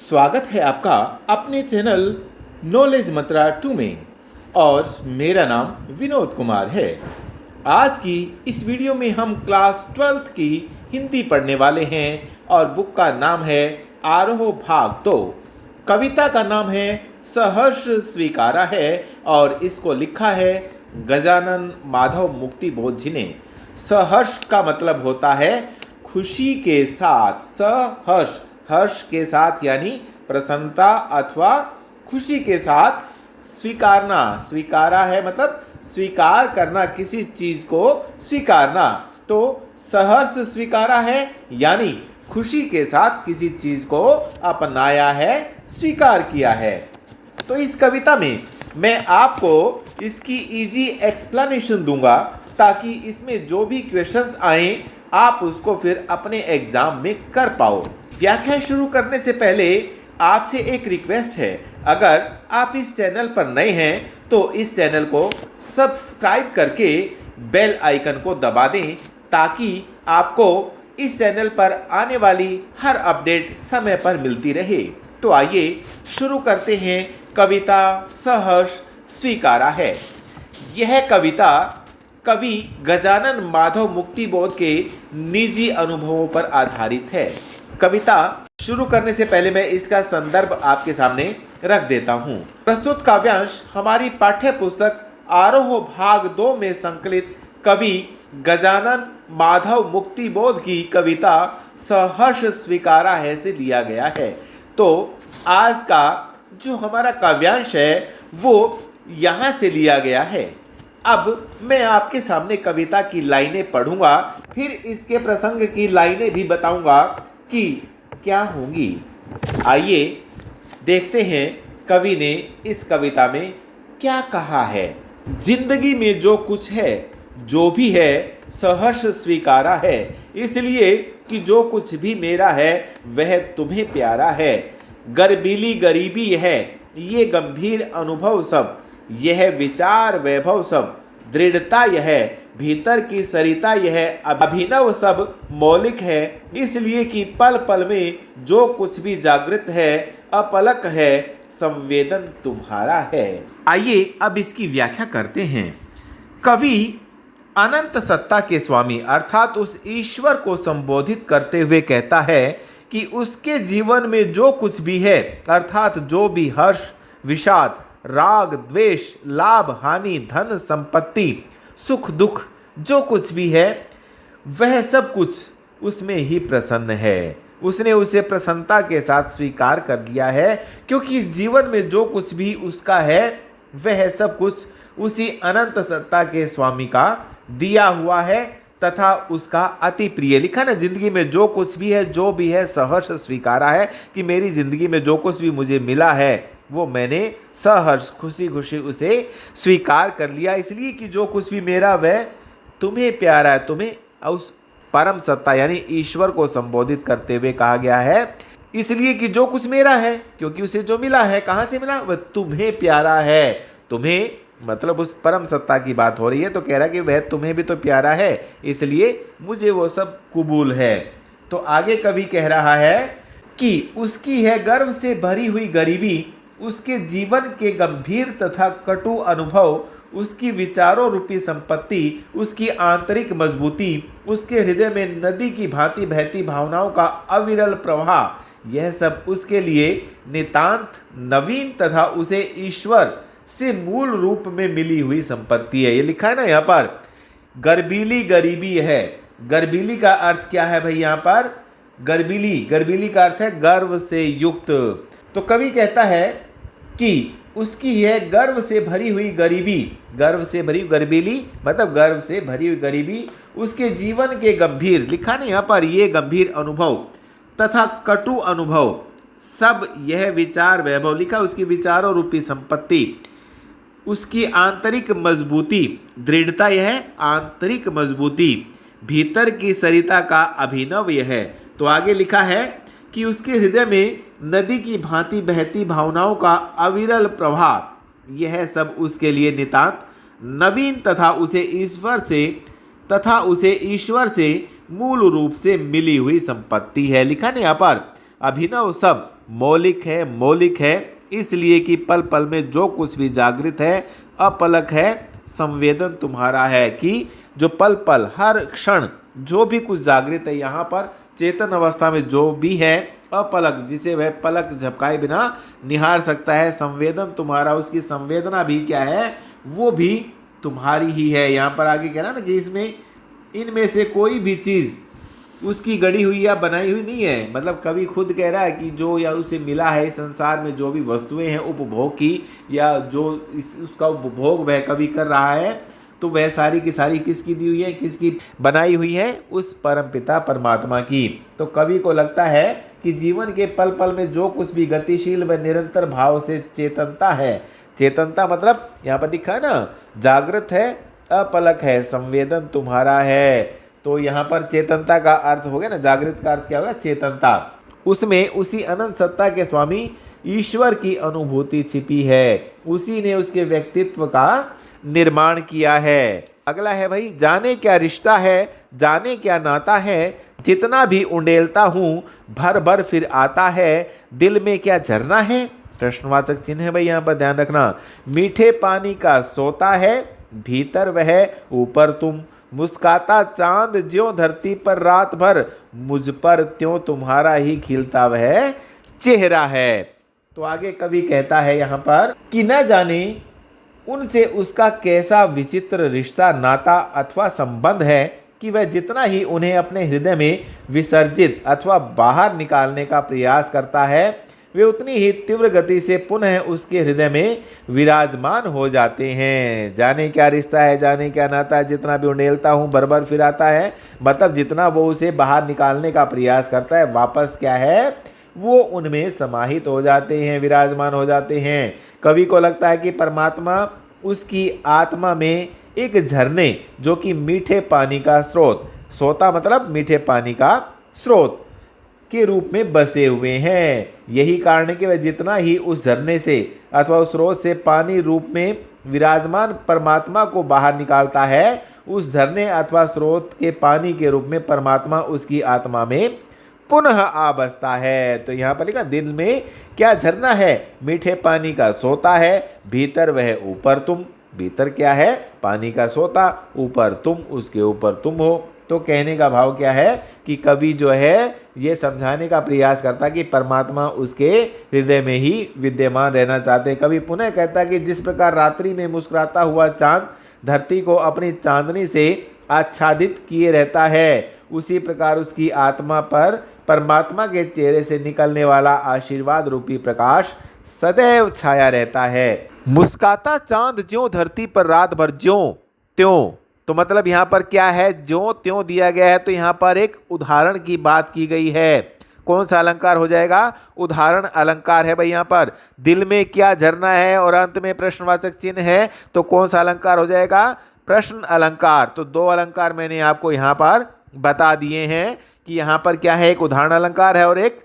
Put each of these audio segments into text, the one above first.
स्वागत है आपका अपने चैनल नॉलेज मंत्रा 2 में और मेरा नाम विनोद कुमार है। आज की इस वीडियो में हम क्लास 12th की हिंदी पढ़ने वाले हैं और बुक का नाम है आरोह भाग 2। कविता का नाम है सहर्ष स्वीकारा है और इसको लिखा है गजानन माधव मुक्तिबोध जी ने। सहर्ष का मतलब होता है खुशी के साथ, सहर्ष हर्ष के साथ यानी प्रसन्नता अथवा खुशी के साथ स्वीकारना, स्वीकारा है मतलब स्वीकार करना, किसी चीज को स्वीकारना। तो सहर्ष स्वीकारा है यानी खुशी के साथ किसी चीज को अपनाया है, स्वीकार किया है। तो इस कविता में मैं आपको इसकी इजी एक्सप्लेनेशन दूंगा ताकि इसमें जो भी क्वेश्चंस आए आप उसको फिर अपने एग्जाम में कर पाओ। व्याख्या शुरू करने से पहले आपसे एक रिक्वेस्ट है, अगर आप इस चैनल पर नए हैं तो इस चैनल को सब्सक्राइब करके बेल आइकन को दबा दें ताकि आपको इस चैनल पर आने वाली हर अपडेट समय पर मिलती रहे। तो आइए शुरू करते हैं। कविता सहर्ष स्वीकारा है। यह कविता कवि गजानन माधव मुक्तिबोध के निजी अनुभवों पर आधारित है। कविता शुरू करने से पहले मैं इसका संदर्भ आपके सामने रख देता हूँ। प्रस्तुत काव्यांश हमारी पाठ्य पुस्तक आरोह भाग 2 में संकलित कवि गजानन माधव मुक्तिबोध की कविता सहर्ष स्वीकारा है से लिया गया है। तो आज का जो हमारा काव्यांश है वो यहाँ से लिया गया है। अब मैं आपके सामने कविता की लाइनें पढ़ूंगा, फिर इसके प्रसंग की लाइनें भी बताऊंगा कि क्या होंगी। आइए देखते हैं कवि ने इस कविता में क्या कहा है। जिंदगी में जो कुछ है, जो भी है, सहर्ष स्वीकारा है, इसलिए कि जो कुछ भी मेरा है वह तुम्हें प्यारा है। गर्बीली गरीबी है, ये गंभीर अनुभव सब, यह विचार वैभव सब, दृढ़ता यह भीतर की सरिता यह अभिनव सब मौलिक है, इसलिए कि पल पल में जो कुछ भी जागृत है अपलक है, संवेदन तुम्हारा है। आइए अब इसकी व्याख्या करते हैं। कवि अनंत सत्ता के स्वामी अर्थात उस ईश्वर को संबोधित करते हुए कहता है कि उसके जीवन में जो कुछ भी है अर्थात जो भी हर्ष, विषाद, राग, द्वेष, लाभ, हानि, धन, संपत्ति, सुख, दुख, जो कुछ भी है वह सब कुछ उसमें ही प्रसन्न है। उसने उसे प्रसन्नता के साथ स्वीकार कर लिया है क्योंकि इस जीवन में जो कुछ भी उसका है वह सब कुछ उसी अनंत सत्ता के स्वामी का दिया हुआ है तथा उसका अति प्रिय। लिखा ना, जिंदगी में जो कुछ भी है, जो भी है, सहर्ष स्वीकारा है कि मेरी जिंदगी में जो कुछ भी मुझे मिला है वो मैंने सहर्ष खुशी खुशी उसे स्वीकार कर लिया, इसलिए कि जो कुछ भी मेरा वह तुम्हें प्यारा है। तुम्हें उस परम सत्ता यानी ईश्वर को संबोधित करते हुए कहा गया है, इसलिए कि जो कुछ मेरा है क्योंकि उसे जो मिला है, कहाँ से मिला, वह तुम्हें प्यारा है। तुम्हें मतलब उस परम सत्ता की बात हो रही है, तो कह रहा कि वह तुम्हें भी तो प्यारा है, इसलिए मुझे वो सब कबूल है। तो आगे कवि कह रहा है कि उसकी है गर्व से भरी हुई गरीबी, उसके जीवन के गंभीर तथा कटु अनुभव, उसकी विचारों रूपी संपत्ति, उसकी आंतरिक मजबूती, उसके हृदय में नदी की भांति बहती भावनाओं का अविरल प्रवाह, यह सब उसके लिए नितांत नवीन तथा उसे ईश्वर से मूल रूप में मिली हुई संपत्ति है। ये लिखा है ना यहाँ पर, गर्बीली गरीबी है। गर्बीली का अर्थ क्या है भाई यहाँ पर? गर्बीली, गर्बीली का अर्थ है गर्व से युक्त। तो कवि कहता है कि उसकी है गर्व से भरी हुई गरीबी, गर्व से भरी गर्बीली मतलब गर्व से भरी हुई गरीबी, उसके जीवन के गंभीर, लिखा नहीं यहाँ पर, ये गंभीर अनुभव तथा कटु अनुभव सब, यह विचार वैभव, लिखा उसकी विचारों रूपी संपत्ति, उसकी आंतरिक मजबूती, दृढ़ता यह आंतरिक मजबूती, भीतर की सरिता का अभिनव यह है। तो आगे लिखा है कि उसके हृदय में नदी की भांति बहती भावनाओं का अविरल प्रवाह, यह सब उसके लिए नितांत नवीन तथा उसे ईश्वर से मूल रूप से मिली हुई संपत्ति है। लिखा नहीं यहाँ पर, अभिनव सब मौलिक है इसलिए कि पल पल में जो कुछ भी जागृत है अपलक है, संवेदन तुम्हारा है। कि जो पल पल हर क्षण जो भी कुछ जागृत है यहाँ पर चेतन अवस्था में जो भी है अपलक, जिसे वह पलक झपकाए बिना निहार सकता है। संवेदन तुम्हारा, उसकी संवेदना भी क्या है, वो भी तुम्हारी ही है। यहाँ पर आगे कह रहा ना कि इसमें इनमें से कोई भी चीज़ उसकी गढ़ी हुई या बनाई हुई नहीं है। मतलब कवि खुद कह रहा है कि जो या उसे मिला है इस संसार में जो भी वस्तुएं हैं उपभोग की, या जो उसका उपभोग वह कवि कर रहा है, तो वह सारी की सारी किसकी दी हुई है, किसकी बनाई हुई है, उस परमपिता परमात्मा की। तो कवि को लगता है कि जीवन के पल पल में जो कुछ भी गतिशील व निरंतर भाव से चेतनता है, चेतनता मतलब यहाँ पर लिखा है ना, जागृत है, अपलक है, संवेदन तुम्हारा है। तो यहाँ पर चेतनता का अर्थ हो गया ना, जागृत का अर्थ क्या होगा, चेतनता। उसमें उसी अनंत सत्ता के स्वामी ईश्वर की अनुभूति छिपी है, उसी ने उसके व्यक्तित्व का निर्माण किया है। अगला है भाई, जाने क्या रिश्ता है, जाने क्या नाता है, जितना भी उंडेलता हूँ भर भर फिर आता है, दिल में क्या झरना है। प्रश्नवाचक चिन्ह है भाई, यहाँ पर ध्यान रखना। मीठे पानी का सोता है, भीतर वह ऊपर तुम, मुस्काता चांद ज्यों धरती पर रात भर, मुझ पर त्यों तुम्हारा ही खिलता वह चेहरा है। तो आगे कवि कहता है यहाँ पर कि न जाने उनसे उसका कैसा विचित्र रिश्ता, नाता अथवा संबंध है कि वह जितना ही उन्हें अपने हृदय में विसर्जित अथवा बाहर निकालने का प्रयास करता है, वे उतनी ही तीव्र गति से पुनः उसके हृदय में विराजमान हो जाते हैं। जाने क्या रिश्ता है, जाने क्या नाता है, जितना भी उंडेलता हूँ भर भर फिर आता है, मतलब जितना वो उसे बाहर निकालने का प्रयास करता है, वापस क्या है, वो उनमें समाहित हो जाते हैं, विराजमान हो जाते हैं। कवि को लगता है कि परमात्मा उसकी आत्मा में एक झरने जो कि मीठे पानी का स्रोत, सोता मतलब मीठे पानी का स्रोत के रूप में बसे हुए हैं। यही कारण है कि वह जितना ही उस झरने से अथवा उस स्रोत से पानी रूप में विराजमान परमात्मा को बाहर निकालता है, उस झरने अथवा स्रोत के पानी के रूप में परमात्मा उसकी आत्मा में पुनः आ बसता है। तो यहाँ पर लिखा, दिल में क्या झरना है, मीठे पानी का सोता है, भीतर वह ऊपर तुम। भीतर क्या है, पानी का सोता, ऊपर तुम, उसके ऊपर तुम हो। तो कहने का भाव क्या है कि कवि जो है ये समझाने का प्रयास करता कि परमात्मा उसके हृदय में ही विद्यमान रहना चाहते हैं। कवि पुनः कहता कि जिस प्रकार रात्रि में मुस्कुराता हुआ चांद धरती को अपनी चांदनी से आच्छादित किए रहता है, उसी प्रकार उसकी आत्मा पर परमात्मा के चेहरे से निकलने वाला आशीर्वाद रूपी प्रकाश सदैव छाया रहता है। मुस्काता चांद ज्यों धरती पर रात भर ज्यों त्यों, तो मतलब यहाँ पर क्या है, ज्यों त्यों दिया गया है, तो यहाँ पर एक उदाहरण की बात की गई है। कौन सा अलंकार हो जाएगा, उदाहरण अलंकार है भाई। यहाँ पर दिल में क्या झरना है और अंत में प्रश्नवाचक चिन्ह है, तो कौन सा अलंकार हो जाएगा, प्रश्न अलंकार। तो दो अलंकार मैंने आपको यहाँ पर बता दिए हैं कि यहाँ पर क्या है, एक उदाहरण अलंकार है और एक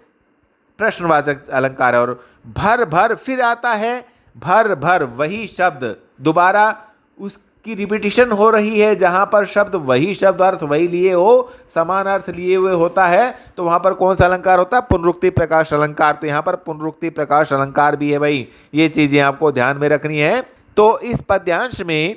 प्रश्नवाचक अलंकार है। और भर भर फिर आता है, भर भर वही शब्द दोबारा उसकी रिपीटिशन हो रही है, जहाँ पर शब्द वही शब्द अर्थ वही लिए हो, समान अर्थ लिए हुए होता है, तो वहाँ पर कौन सा अलंकार होता है, पुनरुक्ति प्रकाश अलंकार। तो यहाँ पर पुनरुक्ति प्रकाश अलंकार भी है भाई, ये चीज़ें आपको ध्यान में रखनी है। तो इस पद्यांश में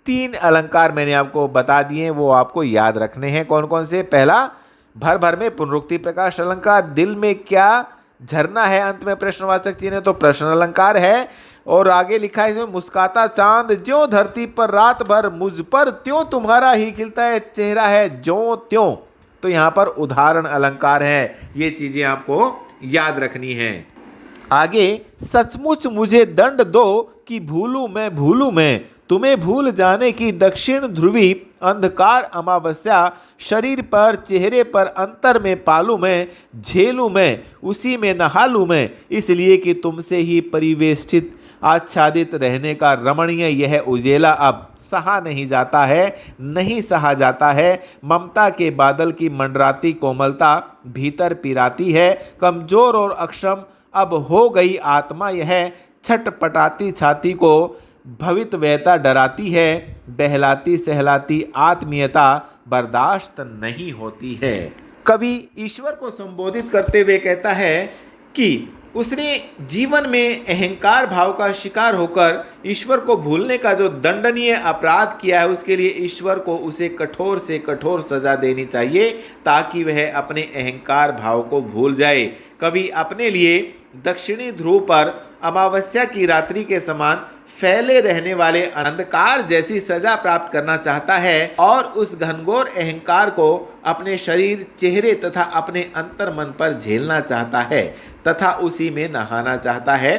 3 अलंकार मैंने आपको बता दिए हैं, वो आपको याद रखने हैं। कौन कौन से, पहला भर भर में पुनरुक्ति प्रकाश अलंकार, दिल में क्या झरना है, अंत में प्रश्नवाचक चिन्ह तो प्रश्न अलंकार है। और आगे लिखा है इसमें, मुस्काता चांद ज्यों धरती पर रात भर, मुझ पर त्यों तुम्हारा ही खिलता है चेहरा है ज्यों त्यों, तो यहाँ पर उदाहरण अलंकार है। ये चीजें आपको याद रखनी है। आगे, सचमुच मुझे दंड दो कि भूलूं मैं तुम्हें भूल जाने की दक्षिण ध्रुवी अंधकार अमावस्या, शरीर पर चेहरे पर अंतर में पालूं मैं, झेलूं मैं उसी में नहालूं मैं, इसलिए कि तुमसे ही परिवेष्टित आच्छादित रहने का रमणीय यह उजेला अब सहा नहीं जाता है, नहीं सहा जाता है। ममता के बादल की मंडराती कोमलता भीतर पिराती है, कमजोर और अक्षम अब हो गई आत्मा यह, छटपटाती छाती को भवितव्यता डराती है, बहलाती सहलाती आत्मीयता बर्दाश्त नहीं होती है। कवि ईश्वर को संबोधित करते हुए कहता है कि उसने जीवन में अहंकार भाव का शिकार होकर ईश्वर को भूलने का जो दंडनीय अपराध किया है, उसके लिए ईश्वर को उसे कठोर से कठोर सजा देनी चाहिए ताकि वह अपने अहंकार भाव को भूल जाए। कवि अपने लिए दक्षिणी ध्रुव पर अमावस्या की रात्रि के समान फैले रहने वाले अंधकार जैसी सजा प्राप्त करना चाहता है और उस घनघोर अहंकार को अपने शरीर, चेहरे तथा अपने अंतर मन पर झेलना चाहता है तथा उसी में नहाना चाहता है,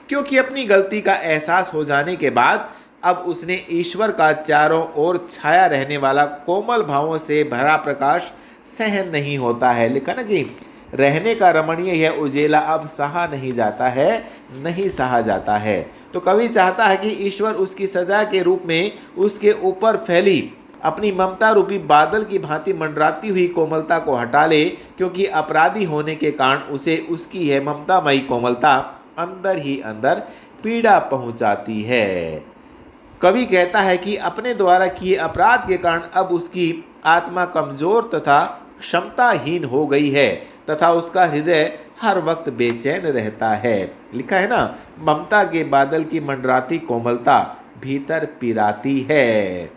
क्योंकि अपनी गलती का एहसास हो जाने के बाद अब उसने ईश्वर का चारों ओर छाया रहने वाला कोमल भावों से भरा प्रकाश सहन नहीं होता है। लिखा ना कि रहने का रमणीय यह उजेला अब सहा नहीं जाता है, नहीं सहा जाता है। तो कवि चाहता है कि ईश्वर उसकी सजा के रूप में उसके ऊपर फैली अपनी ममता रूपी बादल की भांति मंडराती हुई कोमलता को हटा ले, क्योंकि अपराधी होने के कारण उसे उसकी यह ममतामयी कोमलता अंदर ही अंदर पीड़ा पहुंचाती है। कवि कहता है कि अपने द्वारा किए अपराध के कारण अब उसकी आत्मा कमजोर तथा क्षमताहीन हो गई है तथा उसका हृदय हर वक्त बेचैन रहता है। लिखा है ना, ममता के बादल की मंडराती कोमलता भीतर पिराती है।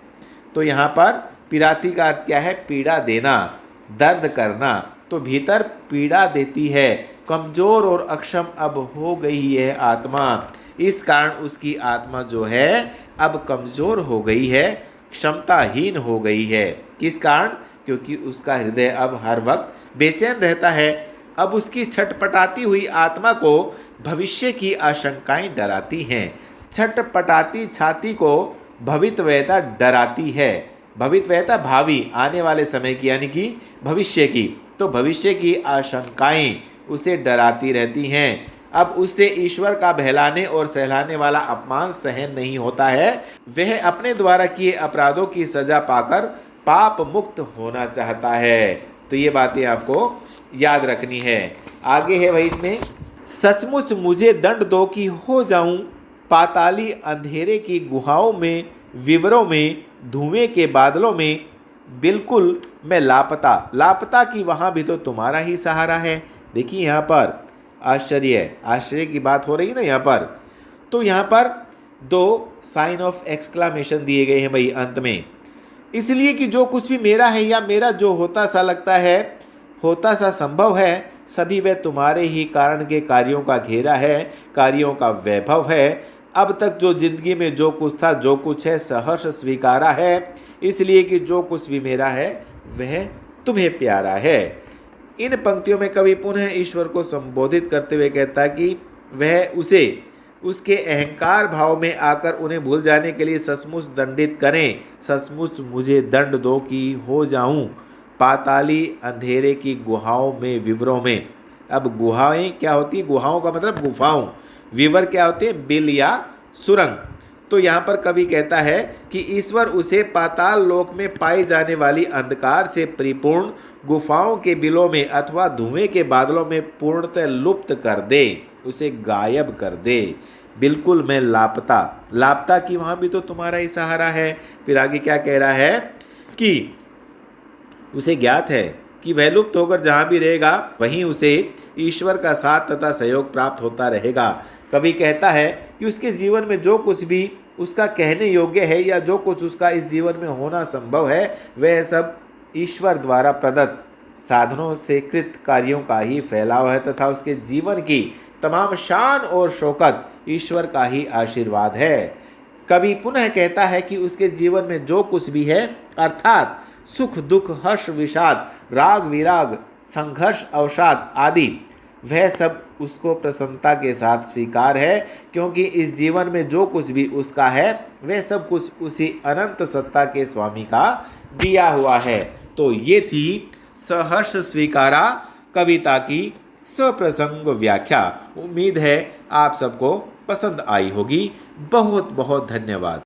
तो यहाँ पर पिराती का अर्थ क्या है? पीड़ा देना, दर्द करना। तो भीतर पीड़ा देती है, कमजोर और अक्षम अब हो गई है आत्मा। इस कारण उसकी आत्मा जो है अब कमजोर हो गई है, क्षमताहीन हो गई है। किस कारण? क्योंकि उसका हृदय अब हर वक्त बेचैन रहता है। अब उसकी छटपटाती हुई आत्मा को भविष्य की आशंकाएं डराती हैं। छटपटाती छाती को भवितव्यता डराती है। भवितव्यता भावी, आने वाले समय की, यानी कि भविष्य की। तो भविष्य की आशंकाएं उसे डराती रहती हैं। अब उससे ईश्वर का बहलाने और सहलाने वाला अपमान सहन नहीं होता है। वह अपने द्वारा किए अपराधों की सजा पाकर पाप मुक्त होना चाहता है। तो ये बातें आपको याद रखनी है। आगे है वही इसमें, सचमुच मुझे दंड दो कि हो जाऊं पाताली अंधेरे की गुहाओं में, विवरों में, धुएं के बादलों में, बिल्कुल मैं लापता। लापता कि वहाँ भी तो तुम्हारा ही सहारा है। देखिए यहाँ पर आश्चर्य की बात हो रही है ना यहाँ पर। तो यहाँ पर 2 साइन ऑफ एक्सक्लामेशन दिए गए हैं भाई अंत में। इसलिए कि जो कुछ भी मेरा है या मेरा जो होता सा लगता है, होता सा संभव है, सभी वह तुम्हारे ही कारण के कार्यों का घेरा है, कार्यों का वैभव है। अब तक जो जिंदगी में जो कुछ था, जो कुछ है, सहर्ष स्वीकारा है, इसलिए कि जो कुछ भी मेरा है वह तुम्हें प्यारा है। इन पंक्तियों में कवि पुनः ईश्वर को संबोधित करते हुए कहता है कि वह उसे उसके अहंकार भाव में आकर उन्हें भूल जाने के लिए सचमुच दंडित करें। सचमुच मुझे दंड दो कि हो जाऊं पाताली अंधेरे की गुहाओं में, विवरों में। अब गुहाएं क्या होती है? गुहाओं का मतलब गुफाओं। विवर क्या होते हैं? बिल या सुरंग। तो यहाँ पर कवि कहता है कि ईश्वर उसे पाताल लोक में पाई जाने वाली अंधकार से परिपूर्ण गुफाओं के बिलों में अथवा धुएं के बादलों में पूर्णतः लुप्त कर दे, उसे गायब कर दे। बिल्कुल मैं लापता। लापता कि वहाँ भी तो तुम्हारा ही सहारा है। फिर आगे क्या कह रहा है कि उसे ज्ञात है कि वह लुप्त होकर जहाँ भी रहेगा वहीं उसे ईश्वर का साथ तथा सहयोग प्राप्त होता रहेगा। कवि कहता है कि उसके जीवन में जो कुछ भी उसका कहने योग्य है या जो कुछ उसका इस जीवन में होना संभव है, वह सब ईश्वर द्वारा प्रदत्त साधनों से कृत कार्यों का ही फैलाव है तथा उसके जीवन की तमाम शान और शौकत ईश्वर का ही आशीर्वाद है। कवि पुनः कहता है कि उसके जीवन में जो कुछ भी है, अर्थात सुख दुख, हर्ष विषाद, राग विराग, संघर्ष अवसाद आदि, वह सब उसको प्रसन्नता के साथ स्वीकार है, क्योंकि इस जीवन में जो कुछ भी उसका है वह सब कुछ उसी अनंत सत्ता के स्वामी का दिया हुआ है। तो ये थी सहर्ष स्वीकारा कविता की सप्रसंग व्याख्या। उम्मीद है आप सबको पसंद आई होगी। बहुत बहुत धन्यवाद।